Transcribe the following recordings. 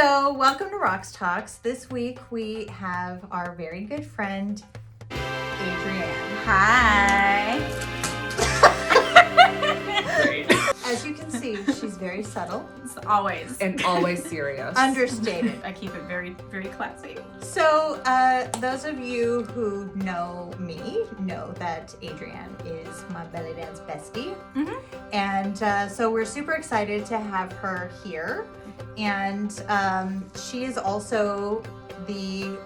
So welcome to Raqs Talks. This week we have our very good friend, Adrienne. Hi. Great. As you can see, she's very subtle. It's always. And always serious. Understated. I keep it very, very classy. So those of you who know me know that Adrienne is my belly dance bestie. Mm-hmm. And so we're super excited to have her here. And she is also the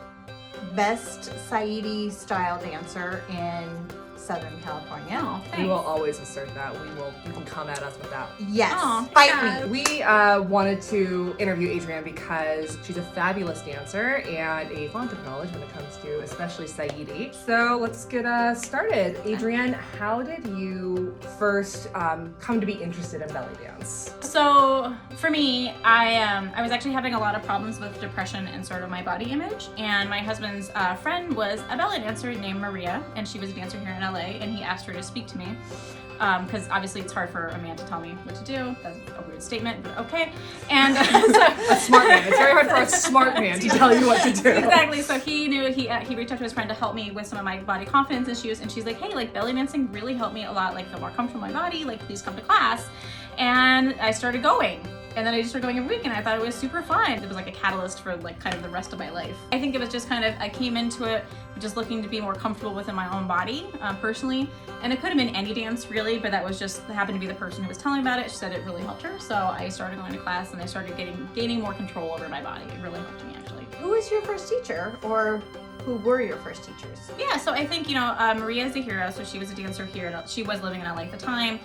best Saidi style dancer in Southern California. Oh, thanks. We will always assert that. You can come at us with that. Yes, Aw, fight yeah. me. We wanted to interview Adrienne because she's a fabulous dancer and a font of knowledge when it comes to especially Saidi. So let's get started. Adrienne, how did you first come to be interested in belly dance? So for me, I was actually having a lot of problems with depression and sort of my body image. And my husband's friend was a ballet dancer named Maria, and she was a dancer here in LA, and he asked her to speak to me. Because obviously it's hard for a man to tell me what to do. That's a weird statement, but okay. And A smart man. It's very hard for a smart man to tell you what to do. Exactly. So he knew he reached out to his friend to help me with some of my body confidence issues, and she's like, "Hey, like belly dancing really helped me a lot. Like feel more comfortable in my body. Like please come to class." And I started going. And then I just started going every week, and I thought it was super fun. It was like a catalyst for like kind of the rest of my life. I think it was just kind of, I came into it just looking to be more comfortable within my own body, personally. And it could have been any dance really, but that was just happened to be the person who was telling about it. She said it really helped her. So I started going to class, and I started gaining more control over my body. It really helped me actually. Who was your first teacher, or who were your first teachers? Yeah, so I think, Maria is a hero, so she was a dancer here. She was living in LA at the time,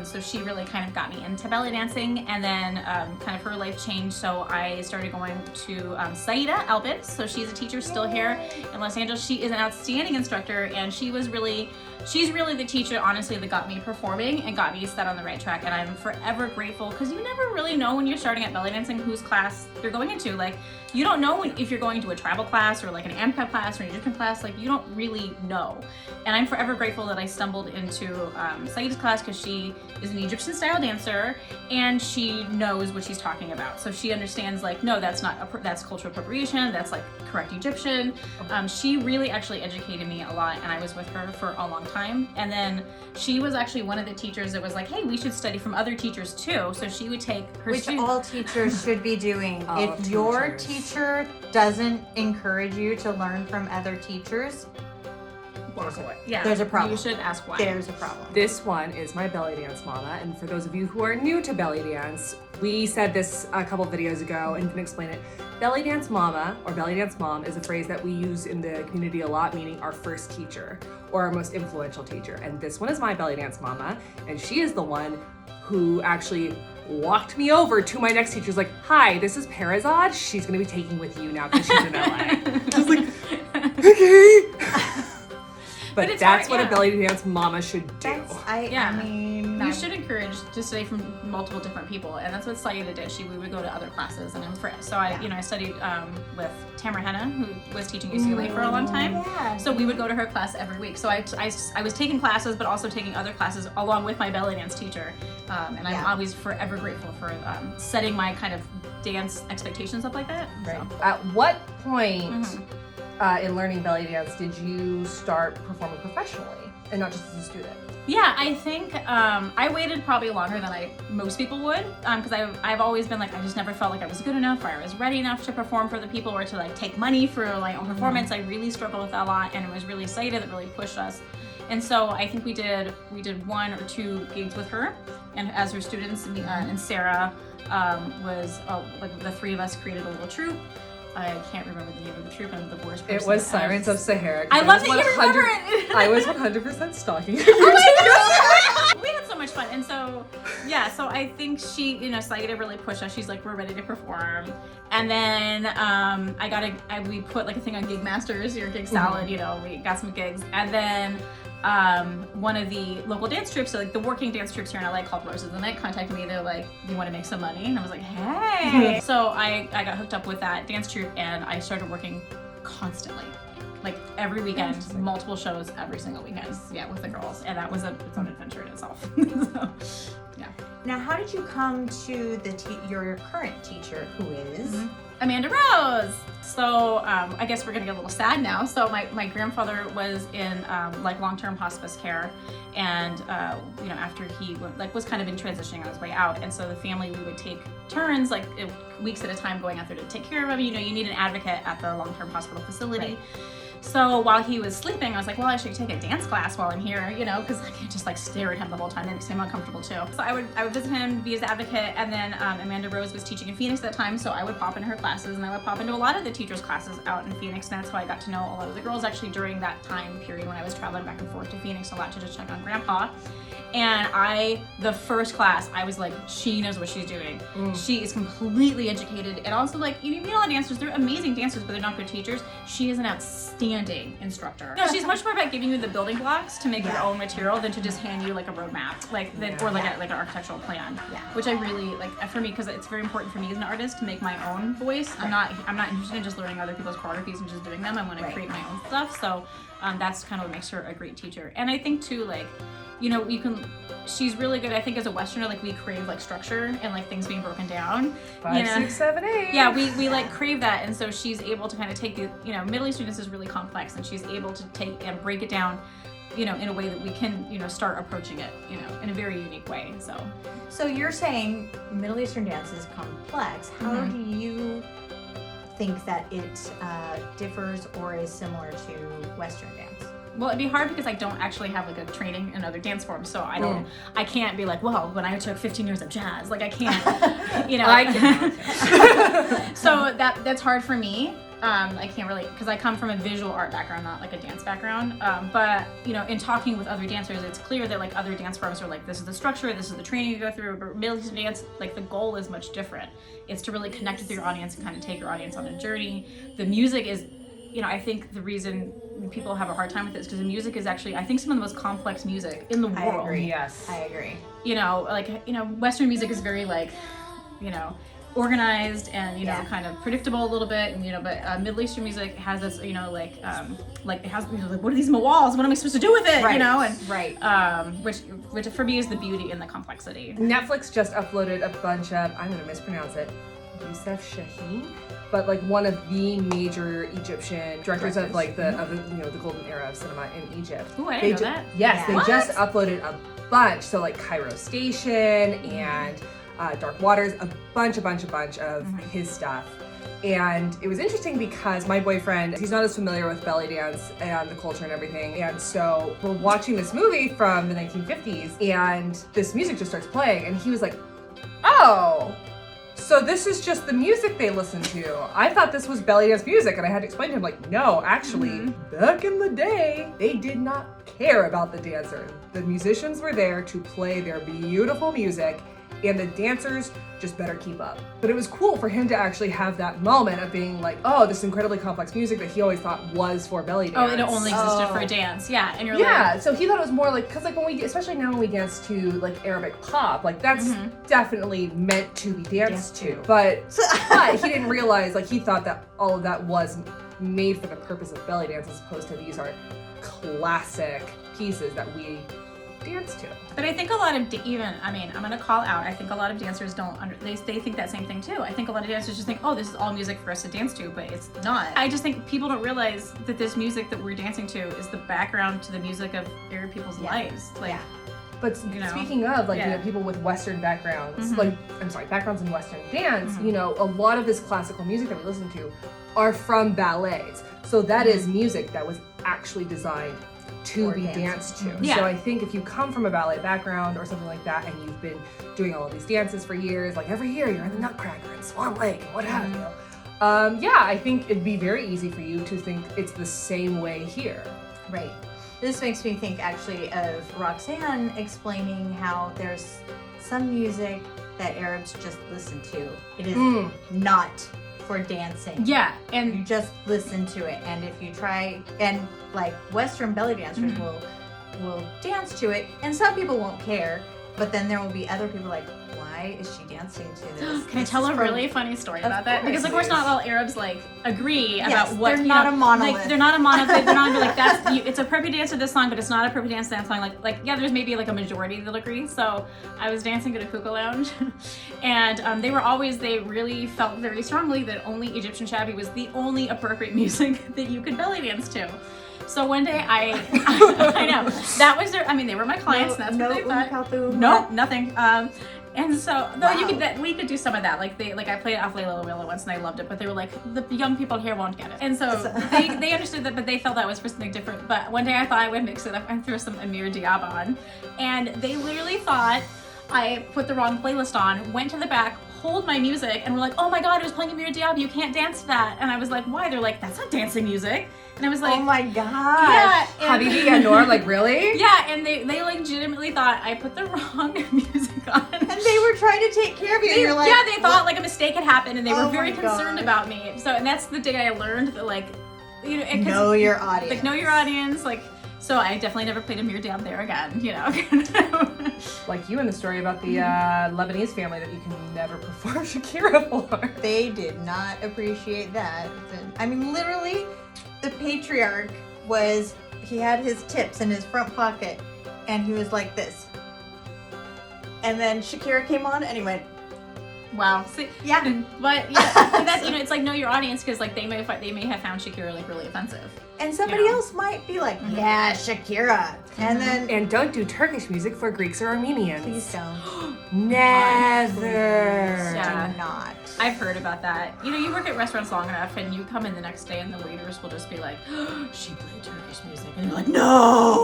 so she really kind of got me into belly dancing, and then kind of her life changed, so I started going to Saida Albin. So she's a teacher still here in Los Angeles. She is an outstanding instructor, and she's really the teacher, honestly, that got me performing and got me set on the right track, and I'm forever grateful, because you never really know when you're starting at belly dancing whose class you're going into. Like, you don't know if you're going to a travel class or like an AMCA class or an Egyptian class. Like, you don't really know. And I'm forever grateful that I stumbled into Saida's class, because she is an Egyptian style dancer and she knows what she's talking about. So she understands, like, no, that's cultural appropriation, that's like correct Egyptian. She really actually educated me a lot, and I was with her for a long time. And then she was actually one of the teachers that was like, hey, we should study from other teachers too. So she would take her Which all teachers should be doing. All If your teachers. teacher doesn't encourage you to learn from other teachers, walk away. Yeah, There's a problem. You should ask why. there's a problem. This one is my belly dance mama, and for those of you who are new to belly dance, we said this a couple videos ago and can explain it. Belly dance mama or belly dance mom is a phrase that we use in the community a lot, meaning our first teacher or our most influential teacher. And this one is my belly dance mama, and she is the one who actually walked me over to my next teacher. She's like, "Hi, this is Parazad. She's gonna be taking with you now because she's in LA." I was like, "Okay." But it's that's hard, what yeah. a belly dance mama should do. Yeah. I mean, You should encourage to study from multiple different people, and that's what Saida did. We would go to other classes, and I studied with Tamara Henna, who was teaching UCLA for a long time. Yeah. So we would go to her class every week. So I was taking classes, but also taking other classes along with my belly dance teacher, and I'm Yeah. always forever grateful for setting my kind of dance expectations up like that. Right. So. At what point Mhm. in learning belly dance did you start performing professionally and not just as a student? Yeah, I think I waited probably longer than most people would, because I've always been like, I just never felt like I was good enough or I was ready enough to perform for the people or to like take money for my own performance. I really struggled with that a lot, and it was really Saida that really pushed us. And so I think we did 1 or 2 gigs with her, and as her students, and Sarah was like the 3 of us created a little troupe. I can't remember the name of the troupe. I'm the worst person. It was Sirens of Sahara. I love that you remember it. I was 100% stalking. Oh my God! We had so much fun, and so so I think she, Saida really pushed us. She's like, we're ready to perform, and then we put like a thing on Gig Masters, your Gig Salad. We got some gigs, and then one of the local dance troupes, so like the working dance troupes here in LA called Roses of the Night, contacted me. They're like, "You want to make some money?" And I was like, "Hey!" So I got hooked up with that dance troupe, and I started working constantly. Like every weekend, multiple shows every single weekend. Yeah, with the girls, and that was its own adventure in itself. So, yeah. Now, how did you come to your current teacher, who is? Amanda Rose. So I guess we're gonna get a little sad now. So my grandfather was in like long-term hospice care, and you know, after he was kind of in transitioning on his way out, and so the family, we would take turns, like weeks at a time, going out there to take care of him. You know, you need an advocate at the long-term hospital facility. Right. So while he was sleeping, I was like, well, I should take a dance class while I'm here, you know, because I can't just like stare at him the whole time. It makes him uncomfortable too. So I would visit him, be his advocate, and then Amanda Rose was teaching in Phoenix at that time, so I would pop into her classes, and I would pop into a lot of the teachers' classes out in Phoenix, and that's how I got to know a lot of the girls actually during that time period when I was traveling back and forth to Phoenix a lot to just check on Grandpa. And the first class, I was like, she knows what she's doing. She is completely educated, and also like, you know, a lot of dancers, they're amazing dancers, but they're not good teachers. She is an outstanding instructor. No, she's much more about giving you the building blocks to make your own material than to just hand you like a roadmap, or like an architectural plan. Yeah. Which I really like for me, because it's very important for me as an artist to make my own voice. I'm not interested in just learning other people's choreographies and just doing them. I want to create my own stuff. So that's kind of what makes her a great teacher. And I think too, like, you know, she's really good. I think as a Westerner, like, we crave like structure and like things being broken down. 5, 6, 7, 8. Yeah, we like crave that, and so she's able to kind of take the, you know, Middle Eastern dance is really complex, and she's able to take and break it down, you know, in a way that we can, you know, start approaching it, you know, in a very unique way. So you're saying Middle Eastern dance is complex. How do you think that it differs or is similar to Western dance? Well, it'd be hard because I don't actually have like a training in other dance forms, so I can't be like, well, when I took 15 years of jazz, like I can't, you know. I can. So that's hard for me. I can't really, because I come from a visual art background, not like a dance background. But you know, in talking with other dancers, it's clear that like other dance forms are like, this is the structure, this is the training you go through. But Middle Eastern dance, like the goal is much different. It's to really connect with your audience and kind of take your audience on a journey. The music is, you know, I think the reason people have a hard time with this because the music is actually, I think, some of the most complex music in the world. I agree. Yes. I agree. You know, like, you know, Western music is very like, you know, organized and, you know, kind of predictable a little bit, and, you know, but Middle Eastern music has this, you know, like it has, you know, like, what are these walls? What am I supposed to do with it? Right. You know, and which for me is the beauty and the complexity. Netflix just uploaded a bunch of, I'm gonna mispronounce it, Youssef Chahine, but like one of the major Egyptian directors of like the you know, the golden era of cinema in Egypt. Ooh, I didn't know that. Yes, Yeah. they just uploaded a bunch. So like Cairo Station and Dark Waters, a bunch of his stuff. And it was interesting because my boyfriend, he's not as familiar with belly dance and the culture and everything. And so we're watching this movie from the 1950s, and this music just starts playing, and he was like, oh, so this is just the music they listen to. I thought this was belly dance music, and I had to explain to him, like, no, actually, back in the day, they did not care about the dancer. The musicians were there to play their beautiful music, and the dancers just better keep up. But it was cool for him to actually have that moment of being like, oh, this incredibly complex music that he always thought was for belly dance. Oh, it only existed for dance. Yeah, and you're like, so he thought it was more like, because like when we, especially now when we dance to like Arabic pop, like that's definitely meant to be danced to. But he didn't realize, like, he thought that all of that was made for the purpose of belly dance, as opposed to these are classic pieces that we dance to. But I think a lot of I'm gonna call out, I think a lot of dancers they think that same thing too. I think a lot of dancers just think, oh, this is all music for us to dance to, but it's not. I just think people don't realize that this music that we're dancing to is the background to the music of Arab people's lives. Like, but you know, speaking of, like, you know, people with Western backgrounds, backgrounds in Western dance, you know, a lot of this classical music that we listen to are from ballets. So that is music that was actually designed to be danced to. So I think if you come from a ballet background or something like that, and you've been doing all of these dances for years, like every year you're in the Nutcracker and Swan Lake and what have you. I think it'd be very easy for you to think it's the same way here. Right. This makes me think actually of Roxanne explaining how there's some music that Arabs just listen to. It is not for dancing. Yeah, and you just listen to it, and if you try, and like Western belly dancers will dance to it, and some people won't care, but then there will be other people like, why is she dancing to this? Can I tell a really funny story about that? Because of course Yes. not all Arabs like agree Yes, about what they're you not know, a monolith. Like, they're not a monolith. They're not like it's appropriate dance to this song, but it's not appropriate dance to that song. Like yeah, there's maybe like a majority that'll agree. So I was dancing at a hookah lounge, and they really felt very strongly that only Egyptian shabby was the only appropriate music that you could belly dance to. So one day I know that was their. I mean, they were my clients. And that's what they thought. Nope, nothing. And so though we could do some of that. Like I played off Layla Willa once and I loved it, but they were like, the young people here won't get it. And so they understood that, but they felt that was for something different. But one day I thought I would mix it up and throw some Amir Diab on, and they literally thought I put the wrong playlist on. Went to the back, pulled my music, and were like, oh my god, it was playing Amir Diab. You can't dance to that. And I was like, why? They're like, that's not dancing music. And I was like, oh my god. Yeah. Habibi and Nor, like really? Yeah, and they legitimately thought I put the wrong music on. And they were trying to take care of you. And you're like, yeah, they thought like a mistake had happened, and they were Oh very my concerned gosh. about me. So, and that's the day I learned that like, you know, know your audience. Like know your audience. Like, so I definitely never played Amir Diab there again. You know. Like you in the story about the Lebanese family that you can never perform Shakira for. They did not appreciate that. I mean, literally, the patriarch he had his tips in his front pocket, and he was like this. And then Shakira came on, and he went, Wow. See, yeah. But yeah, that's it's like know your audience, because like they may have found Shakira like really offensive. And somebody Yeah. else might be like, yeah, Shakira. And then, And don't do Turkish music for Greeks or Armenians. please don't. Never. Yeah. Do not. I've heard about that. You know, you work at restaurants long enough, and you come in the next day, and the waiters will just be like, she played Turkish music, and you're like, no.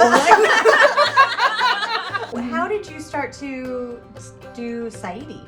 How did you start to do Saidi?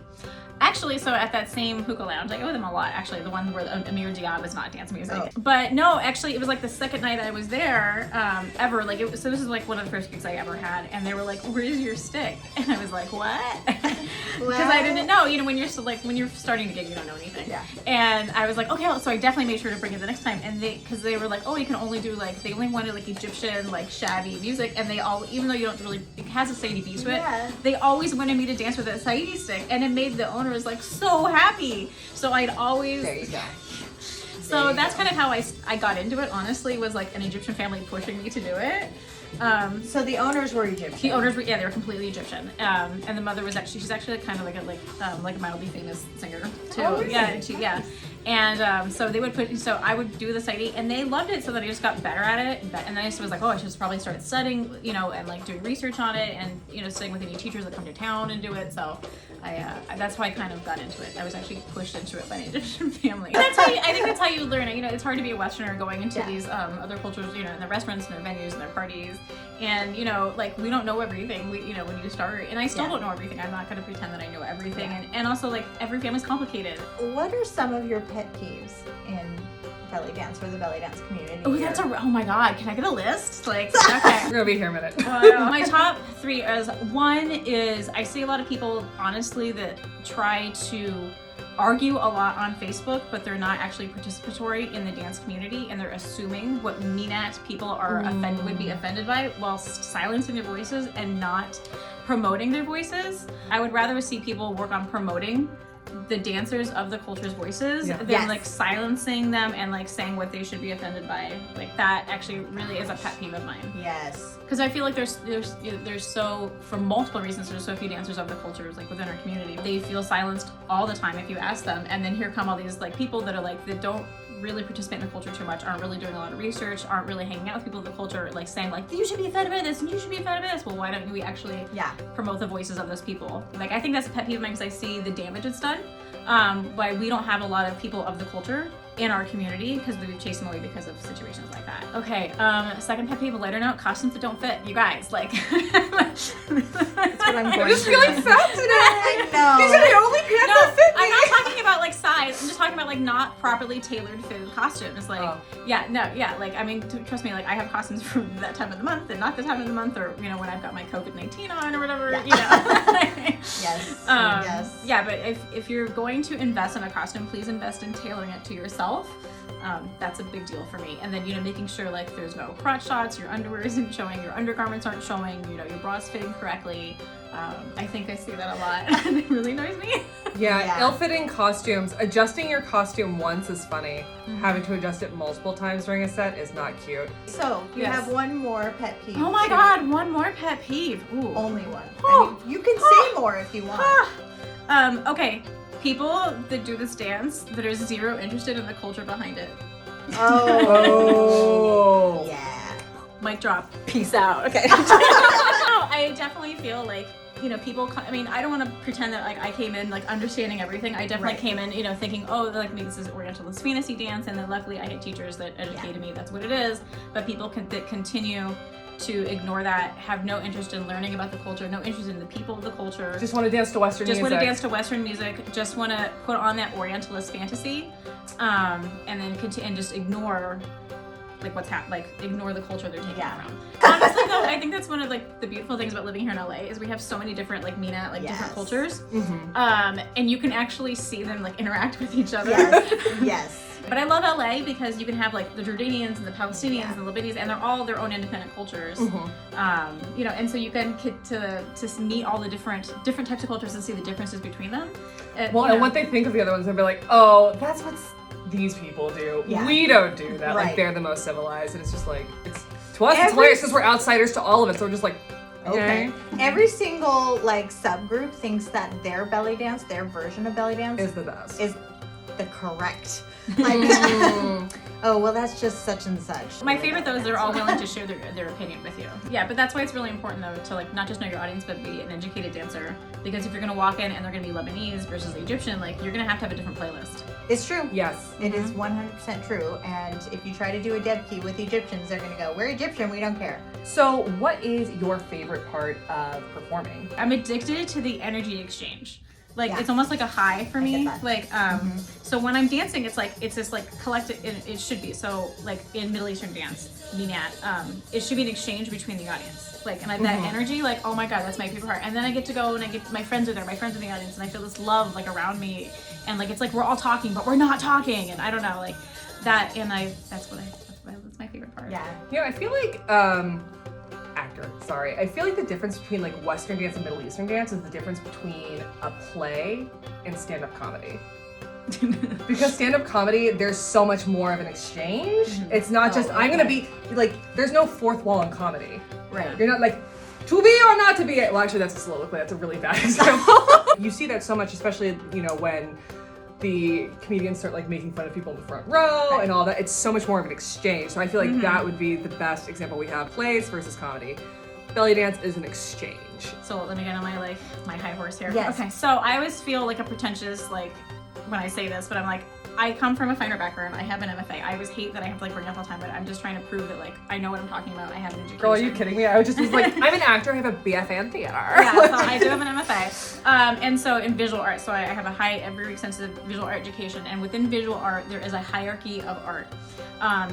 Actually, so at that same hookah lounge, I go with them a lot. Actually, the one where Amir Diab is not dance music. Oh. But no, actually, it was like the second night I was there ever. Like, so this is like one of the first gigs I ever had, and they were like, "Where's your stick?" And I was like, "What?" Because I didn't know. You know, when you're when you're starting to gig, you don't know anything. Yeah. And I was like, okay, well, so I definitely made sure to bring it the next time. And because they were like, oh, you can only do they only wanted like Egyptian like shabby music, and they all, even though you don't really, it has a Saidi beat to it, Yeah. they always wanted me to dance with a Saidi stick, and it made the owners like so happy. So I'd always. There you go. So that's kind of how I got into it. Honestly, was like an Egyptian family pushing me to do it. So the owners were Egyptian. The owners were, yeah, they were completely Egyptian. And the mother was she's actually kind of like a mildly famous singer too. Oh, really? Yeah, and so so I would do the Saidi, and they loved it, so that I just got better at it. And then I just was like, oh, I should probably start studying, you know, and like doing research on it, and you know, studying with any teachers that come to town and do it. So that's how I kind of got into it. I was actually pushed into it by an Egyptian family. I think that's how you learn it. You know, it's hard to be a Westerner going into these other cultures, you know, in their restaurants and their venues and their parties. And, you know, like, we don't know everything, you know, when you start. And I still don't know everything. I'm not going to pretend that I know everything. Yeah. And also, like, every family's complicated. What are some of your pet peeves in belly dance for the belly dance community? Oh my God, can I get a list? Like, okay. We're gonna be here a minute. My top 3 is, one is, I see a lot of people, honestly, that try to argue a lot on Facebook, but they're not actually participatory in the dance community, and they're assuming what MENAT people are would be offended by, while silencing their voices and not promoting their voices. I would rather see people work on promoting the dancers of the culture's voices than like silencing them and like saying what they should be offended by. Like, that actually really is a pet peeve of mine. Yes. Because I feel like there's so, for multiple reasons, there's so few dancers of the cultures like within our community. They feel silenced all the time if you ask them, and then here come all these like people that are like, that don't really participate in the culture too much, aren't really doing a lot of research, aren't really hanging out with people of the culture, like saying like, you should be offended by this and you should be offended by this. Well, why don't we actually promote the voices of those people? Like, I think that's a pet peeve of mine, because I see the damage it's done. Why we don't have a lot of people of the culture in our community, because we chase them away because of situations like that. Okay, second pet peeve, a lighter note, costumes that don't fit. You guys, like. That's what I'm going I'm just through. feeling fat today. I know. These are the only pants that fit me. I'm not talking about like size. I'm just talking about like not properly tailored fitted costumes. Like, like, I mean, trust me, like, I have costumes for that time of the month and not the time of the month, or, you know, when I've got my COVID-19 on or whatever, you know. Yes. Yeah, but if you're going to invest in a costume, please invest in tailoring it to yourself. That's a big deal for me. And then, making sure like there's no crotch shots, your underwear isn't showing, your undergarments aren't showing, your bra's fitting correctly. I think I see that a lot and it really annoys me. Yeah, ill-fitting costumes. Adjusting your costume once is funny. Having to adjust it multiple times during a set is not cute. So, you have one more pet peeve. Oh my God, one more pet peeve. Ooh. Only one. I mean, you can say more if you want. Okay, people that do this dance that are zero interested in the culture behind it. Oh. Yeah. Mic drop. Peace out. Okay. No, I definitely feel like, people, I don't want to pretend that like I came in like understanding everything. I definitely came in, thinking, oh, like maybe this is Orientalist fantasy dance, and then luckily I had teachers that educated me that's what it is. But people that continue to ignore that, have no interest in learning about the culture, no interest in the people of the culture. Just want to dance to Western music. Just want to dance to Western music. Just want to put on that Orientalist fantasy, and then and just ignore like what's happening, like ignore the culture they're taking from. Honestly though, I think that's one of like the beautiful things about living here in LA is we have so many different like MENA, like different cultures. And you can actually see them like interact with each other. Yes. But I love LA because you can have like the Jordanians and the Palestinians and the Lebanese, and they're all their own independent cultures. And so you can get to meet all the different types of cultures and see the differences between them. And what they think of the other ones, they'll be like, oh, that's what these people do. We don't do that. Like they're the most civilized, and it's just like to us it's hilarious because we're outsiders to all of it. So we're just like, okay. Every single like subgroup thinks that their belly dance, their version of belly dance, is the best. Is the correct. Like, oh, well, that's just such and such. My favorite though is they're all willing to share their opinion with you. Yeah, but that's why it's really important though to like not just know your audience, but be an educated dancer. Because if you're gonna walk in and they're gonna be Lebanese versus Egyptian, like you're gonna have a different playlist. It's true. Yes. It is 100% true. And if you try to do a dev key with Egyptians, they're gonna go, we're Egyptian, we don't care. So what is your favorite part of performing? I'm addicted to the energy exchange. Like it's almost like a high for me. Like so when I'm dancing, it's this like collective. It should be so like in Middle Eastern dance, Minat. It should be an exchange between the audience. Like and that energy, like oh my god, that's my favorite part. And then I get to go and my friends are there, my friends in the audience, and I feel this love like around me, and like it's like we're all talking, but we're not talking, and I don't know like that. And that's my favorite part. Yeah. I feel like I feel like the difference between like Western dance and Middle Eastern dance is the difference between a play and stand-up comedy. Because stand-up comedy, there's so much more of an exchange. It's not just I'm gonna be like there's no fourth wall in comedy. Right. You're not like to be or not to be. Well, actually, that's a soliloquy. That's a really bad example. You see that so much, especially when the comedians start like making fun of people in the front row and all that. It's so much more of an exchange. So I feel like that would be the best example we have. Plays versus comedy. Belly dance is an exchange. So let me get on my high horse here. Yes. Okay. So I always feel like a pretentious like when I say this, but I'm like I come from a fine art background. I have an MFA. I always hate that I have to like bring it up all the time, but I'm just trying to prove that like I know what I'm talking about. I have an education. Girl, are you kidding me? I was like, I'm an actor. I have a BFA in theater. Yeah, so I do have an MFA. And so in visual art, so I have a very extensive visual art education, and within visual art, there is a hierarchy of art.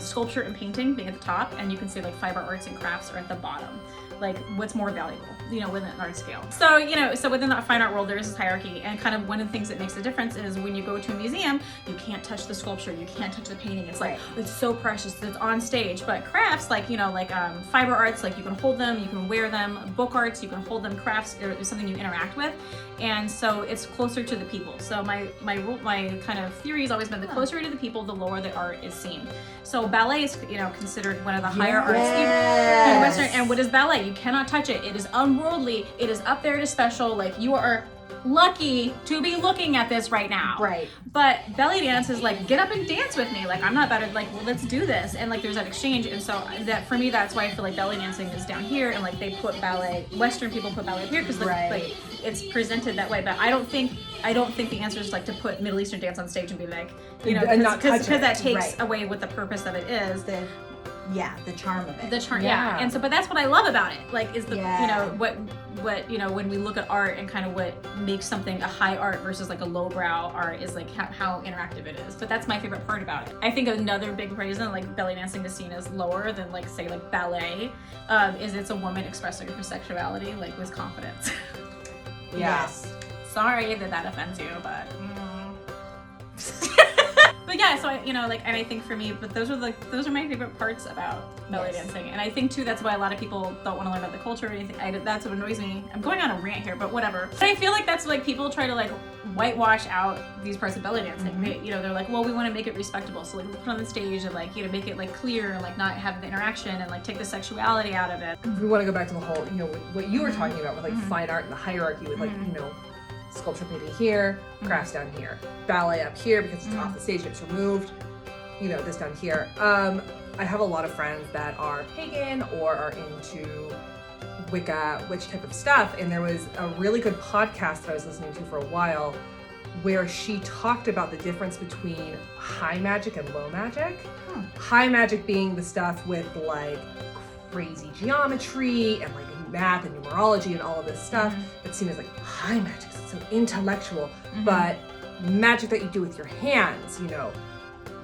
Sculpture and painting being at the top, and you can say like fiber arts and crafts are at the bottom. Like what's more valuable, within an art scale. So, so within that fine art world, there is this hierarchy, and kind of one of the things that makes the difference is when you go to a museum, you can't touch the sculpture, you can't touch the painting. It's like, it's so precious, it's on stage. But crafts, like, fiber arts, like you can hold them, you can wear them. Book arts, you can hold them. Crafts is something you interact with. And so it's closer to the people. So my kind of theory has always been the closer to the people, the lower the art is seen. So ballet is, considered one of the higher arts in Western. And what is ballet? You cannot touch it. It is unworldly. It is up there to special. Like you are lucky to be looking at this right now. Right. But belly dance is like, get up and dance with me. Like I'm not better. Like, well, let's do this. And like there's that exchange. And so that for me, that's why I feel like belly dancing is down here, and like they put ballet. Western people put ballet up here because like it's presented that way. But I don't think the answer is like to put Middle Eastern dance on stage and be like, because that takes away what the purpose of it is. The charm of it. The charm, And so, but that's what I love about it. Like, is the what when we look at art and kind of what makes something a high art versus like a lowbrow art is like how interactive it is. But that's my favorite part about it. I think another big reason like belly dancing is seen as lower than like say like ballet is it's a woman expressing her sexuality like with confidence. Yes. Sorry that offends you, but. But yeah, so I, you know, like, and I think for me, but those are my favorite parts about belly dancing. And I think too, that's why a lot of people don't want to learn about the culture or anything. That's what annoys me. I'm going on a rant here, but whatever. But I feel like that's like people try to like whitewash out these parts of belly dancing. You know, they're like, well, we want to make it respectable. So like put on the stage and like, you know, make it like clear and like not have the interaction and like take the sexuality out of it. We want to go back to the whole, you know, what you were talking about with like fine art and the hierarchy with like, you know, sculpture painting here, crafts down here, ballet up here because it's off the stage, it's removed, you know, this down here. I have a lot of friends that are pagan or are into Wicca, witch type of stuff, and there was a really good podcast that I was listening to for a while where she talked about the difference between high magic and low magic. High magic being the stuff with like crazy geometry and like math and numerology and all of this stuff. It's seen as like high magic, so intellectual, but magic that you do with your hands, you know,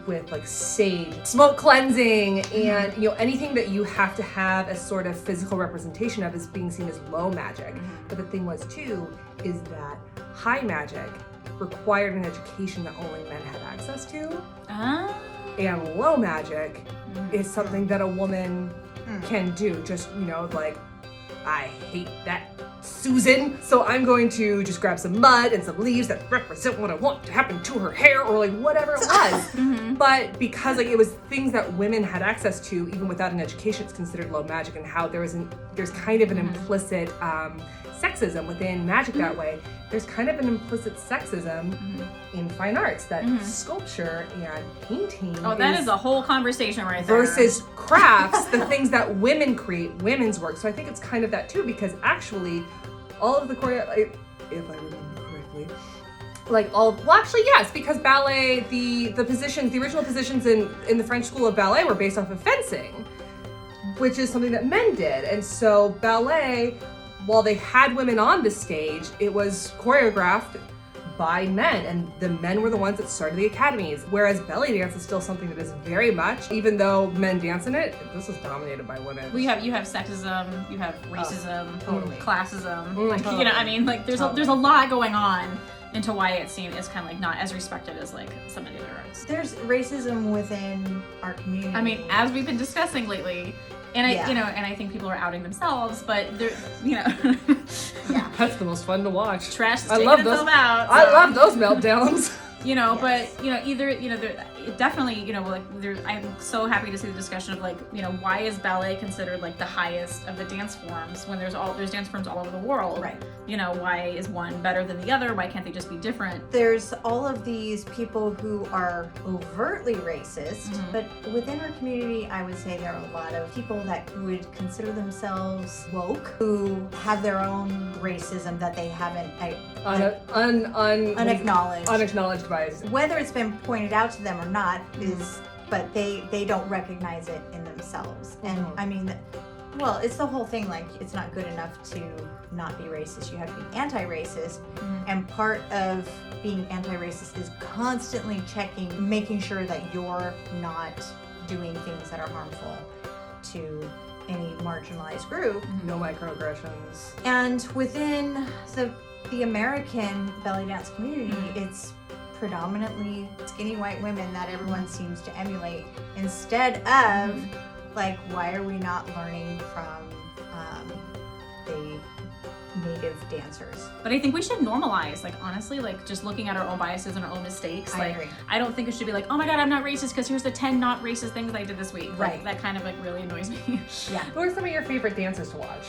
with like sage, smoke cleansing, and you know, anything that you have to have a sort of physical representation of is being seen as low magic. But the thing was too, is that high magic required an education that only men had access to. And low magic is something that a woman can do. Just, you know, like, I hate that Susan, so I'm going to just grab some mud and some leaves that represent what I want to happen to her hair, or like whatever it was. But because like it was things that women had access to, even without an education, it's considered low magic, and how there's kind of an implicit sexism within magic that way. There's kind of an implicit sexism in fine arts that sculpture and painting that is a whole conversation right there. Versus crafts, the things that women create, women's work. So I think it's kind of that too, because actually all of the if I remember correctly, yes, because ballet, the original positions in the French school of ballet were based off of fencing, which is something that men did. And so ballet, while they had women on the stage, it was choreographed by men, and the men were the ones that started the academies. Whereas belly dance is still something that is very much, even though men dance in it, this is dominated by women. You have sexism, you have racism, totally. Classism, like, you know, I mean, like there's a lot going on into why it's seen as kind of like not as respected as like some of the other arts. There's racism within our community. I mean, as we've been discussing lately. And I, you know, and I think people are outing themselves, but they're, you know. That's the most fun to watch. Trash is taking itself out. I love those meltdowns. You know, but, you know, either, you know, definitely, you know, like, I'm so happy to see the discussion of, like, you know, why is ballet considered, like, the highest of the dance forms when there's dance forms all over the world? Right. You know, why is one better than the other? Why can't they just be different? There's all of these people who are overtly racist, but within our community, I would say there are a lot of people that would consider themselves woke, who have their own racism that they haven't unacknowledged by. Whether it's been pointed out to them or not but they don't recognize it in themselves. And I mean, well, it's the whole thing, like, it's not good enough to not be racist, you have to be anti-racist. And part of being anti-racist is constantly making sure that you're not doing things that are harmful to any marginalized group. No microaggressions. And within the American belly dance community, it's predominantly skinny white women that everyone seems to emulate, instead of like, why are we not learning from the native dancers? But I think we should normalize, like, honestly, like, just looking at our own biases and our own mistakes. I agree. I don't think it should be like, oh my god, I'm not racist because here's the 10 not racist things I did this week. Right. Like, that kind of like really annoys me. Yeah. Who are some of your favorite dancers to watch?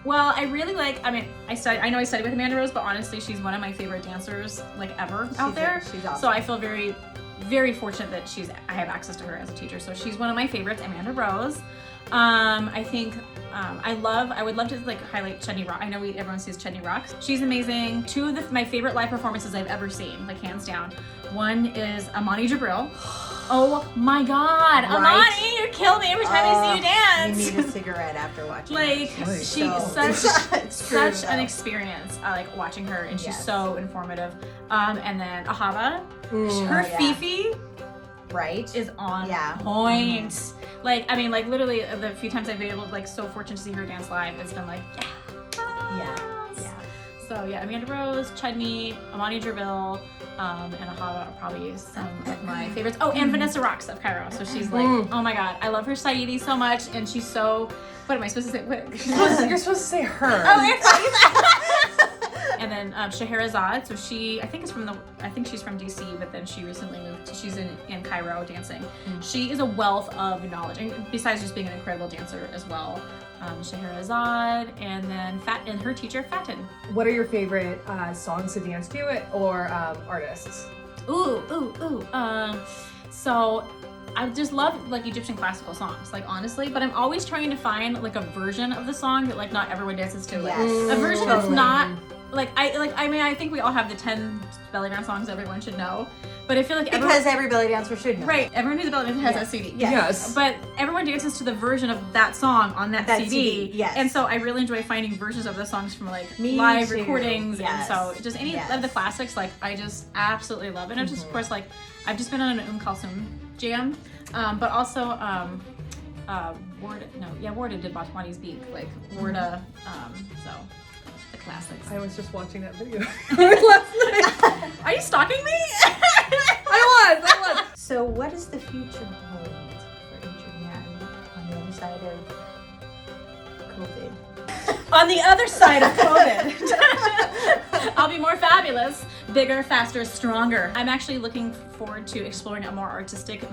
Well, I really like, I mean, I know I studied with Amanda Rose, but honestly, she's one of my favorite dancers, like, ever out there. She's awesome. So I feel very, very fortunate that I have access to her as a teacher. So she's one of my favorites, Amanda Rose. I think, I would love to like highlight Chudney Raqs. I know everyone sees Chudney Raqs. She's amazing. Two of my favorite live performances I've ever seen, like, hands down. One is Amani Jabril. Oh my god, Right? Amani, you kill me every time I see you dance. You need a cigarette after watching Like, her. she's such an an experience, like, watching her, and she's Yes. so informative. And then Ahava, her yeah. Fifi right? is on Yeah. point. Like, I mean, like, literally the few times I've been able to, like, so fortunate to see her dance live, it's been like, Yeah. So yeah, Amanda Rose, Chudney, Amani Jabril, and Ahava are probably some of my favorites. Oh, and Vanessa Raqs of Cairo. So she's like, oh my god, I love her Saidi so much, and she's so. What am I supposed to say? What? You're supposed to say her. And then Scheherazade, so I think she's from DC, but then she recently moved. She's in Cairo dancing. She is a wealth of knowledge, and besides just being an incredible dancer as well. Scheherazade, and then and her teacher Fatin. What are your favorite songs to dance to or artists? So I just love like Egyptian classical songs, like honestly, but I'm always trying to find like a version of the song that like not everyone dances to. Yes. A version that's not like I think we all have the 10 belly dance songs everyone should know, but I feel like every belly dancer should know. Right, everyone who's a belly dancer has that CD. Yes. But everyone dances to the version of that song on that CD. Yes. And so I really enjoy finding versions of the songs from like Me live too. recordings. Yes. And so just any of the classics, like I just absolutely love it. And just of course like I've just been on an Kulthum jam, but also Warda did Batwani's Beak, like Warda, so the classics. I was just watching that video last night. Are you stalking me? I was. So what does the future hold for Adrienne on the other side of COVID? On the other side of COVID, I'll be more fabulous, bigger, faster, stronger. I'm actually looking forward to exploring a more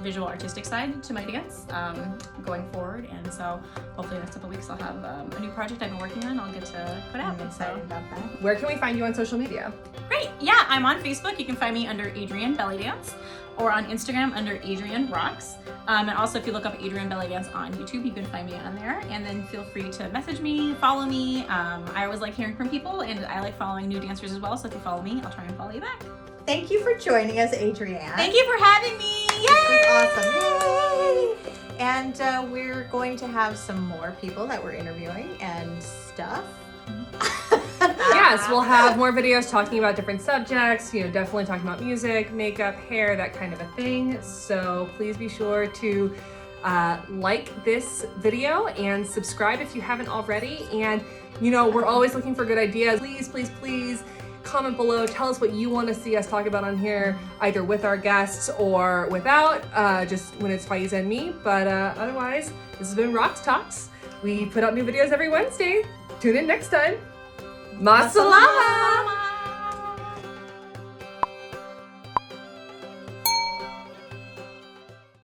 visual artistic side to my dance going forward. And so hopefully in the next couple weeks I'll have a new project I've been working on I'll get to put out. I'm excited about that. Where can we find you on social media? Great. Yeah, I'm on Facebook. You can find me under Adrienne Belly Dance, or on Instagram under Adrienne Raqs. And also if you look up Adrienne Belly Dance on YouTube, you can find me on there. And then feel free to message me, follow me. I always like hearing from people, and I like following new dancers as well. So if you follow me, I'll try and follow you back. Thank you for joining us, Adrienne. Thank you for having me. Yay! This was awesome. Yay! And we're going to have some more people that we're interviewing and stuff. Yes, we'll have more videos talking about different subjects, definitely talking about music, makeup, hair, that kind of a thing. So please be sure to like this video and subscribe if you haven't already. And, we're always looking for good ideas. Please, please, please comment below. Tell us what you want to see us talk about on here, either with our guests or without, just when it's Faiza and me. But otherwise, this has been Raqs Talks. We put out new videos every Wednesday. Tune in next time. Masalama!